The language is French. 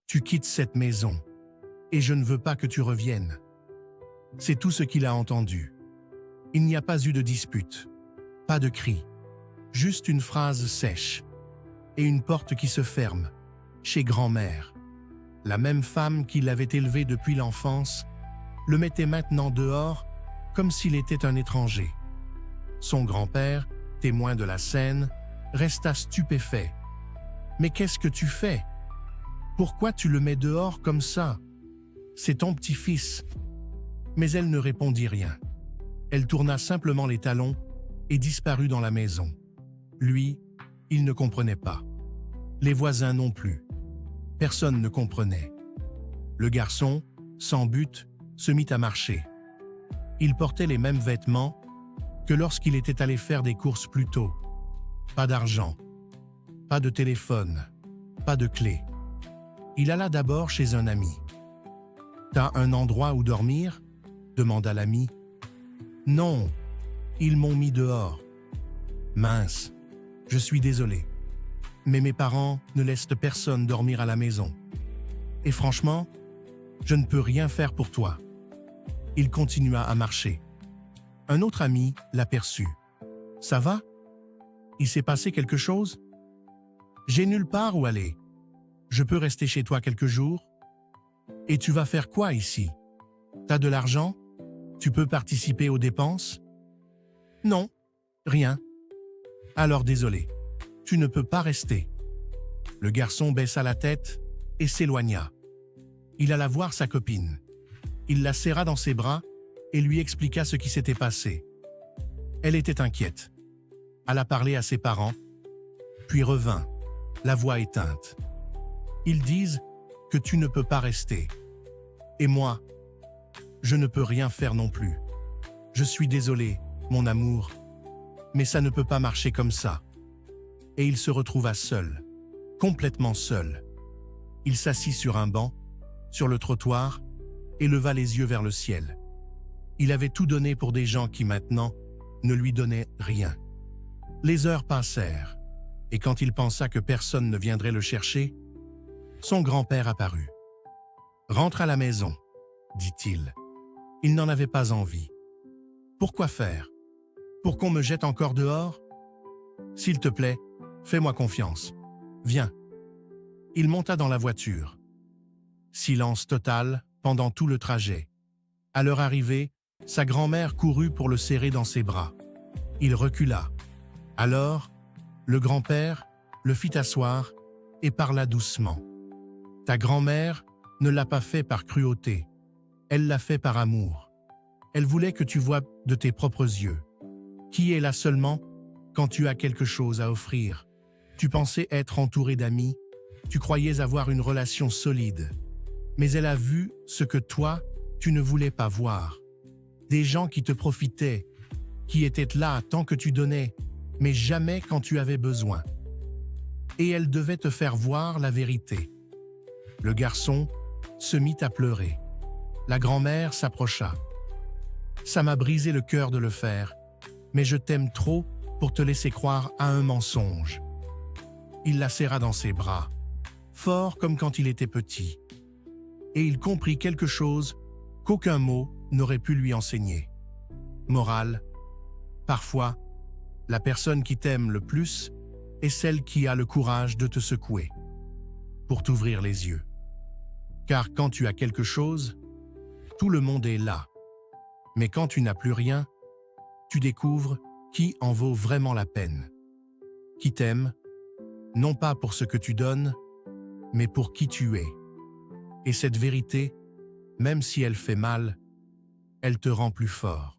Tu quittes cette maison, et je ne veux pas que tu reviennes. C'est tout ce qu'il a entendu. Il n'y a pas eu de dispute, pas de cri, juste une phrase sèche, et une porte qui se ferme, chez grand-mère. La même femme qui l'avait élevé depuis l'enfance le mettait maintenant dehors comme s'il était un étranger. Son grand-père, témoin de la scène, resta stupéfait. « Mais qu'est-ce que tu fais? Pourquoi tu le mets dehors comme ça? C'est ton petit-fils. » Mais elle ne répondit rien. Elle tourna simplement les talons et disparut dans la maison. Lui, il ne comprenait pas. Les voisins non plus. Personne ne comprenait. Le garçon, sans but, se mit à marcher. Il portait les mêmes vêtements que lorsqu'il était allé faire des courses plus tôt. Pas d'argent, pas de téléphone, pas de clé. Il alla d'abord chez un ami. « T'as un endroit où dormir ?» demanda l'ami. « Non, ils m'ont mis dehors. »« Mince, je suis désolé. Mais mes parents ne laissent personne dormir à la maison. Et franchement, je ne peux rien faire pour toi. » Il continua à marcher. Un autre ami l'aperçut. « Ça va? Il s'est passé quelque chose? J'ai nulle part où aller. Je peux rester chez toi quelques jours? Et tu vas faire quoi ici? T'as de l'argent? Tu peux participer aux dépenses? Non, rien. Alors désolé, tu ne peux pas rester. » Le garçon baissa la tête et s'éloigna. Il alla voir sa copine. Il la serra dans ses bras et lui expliqua ce qui s'était passé. Elle était inquiète. Alla parler à ses parents, puis revint, la voix éteinte. « Ils disent que tu ne peux pas rester. Et moi, je ne peux rien faire non plus. Je suis désolé, mon amour, mais ça ne peut pas marcher comme ça. » Et il se retrouva seul, complètement seul. Il s'assit sur un banc, sur le trottoir, et leva les yeux vers le ciel. Il avait tout donné pour des gens qui maintenant ne lui donnaient rien. Les heures passèrent, et quand il pensa que personne ne viendrait le chercher, son grand-père apparut. « Rentre à la maison, » dit-il. Il n'en avait pas envie. « Pourquoi faire? Pour qu'on me jette encore dehors? S'il te plaît, fais-moi confiance. Viens. » Il monta dans la voiture. Silence total pendant tout le trajet. À leur arrivée, sa grand-mère courut pour le serrer dans ses bras. Il recula. Alors, le grand-père le fit asseoir et parla doucement. « Ta grand-mère ne l'a pas fait par cruauté. Elle l'a fait par amour. Elle voulait que tu voies de tes propres yeux. Qui est là seulement quand tu as quelque chose à offrir. Tu pensais être entouré d'amis, tu croyais avoir une relation solide. Mais elle a vu ce que toi, tu ne voulais pas voir. Des gens qui te profitaient, qui étaient là tant que tu donnais, mais jamais quand tu avais besoin. Et elle devait te faire voir la vérité. » Le garçon se mit à pleurer. La grand-mère s'approcha. « Ça m'a brisé le cœur de le faire, mais je t'aime trop pour te laisser croire à un mensonge. » Il la serra dans ses bras, fort comme quand il était petit. Et il comprit quelque chose qu'aucun mot n'aurait pu lui enseigner. Morale, parfois, la personne qui t'aime le plus est celle qui a le courage de te secouer, pour t'ouvrir les yeux. Car quand tu as quelque chose, tout le monde est là. Mais quand tu n'as plus rien, tu découvres qui en vaut vraiment la peine. Qui t'aime, non pas pour ce que tu donnes, mais pour qui tu es. Et cette vérité, même si elle fait mal, elle te rend plus fort.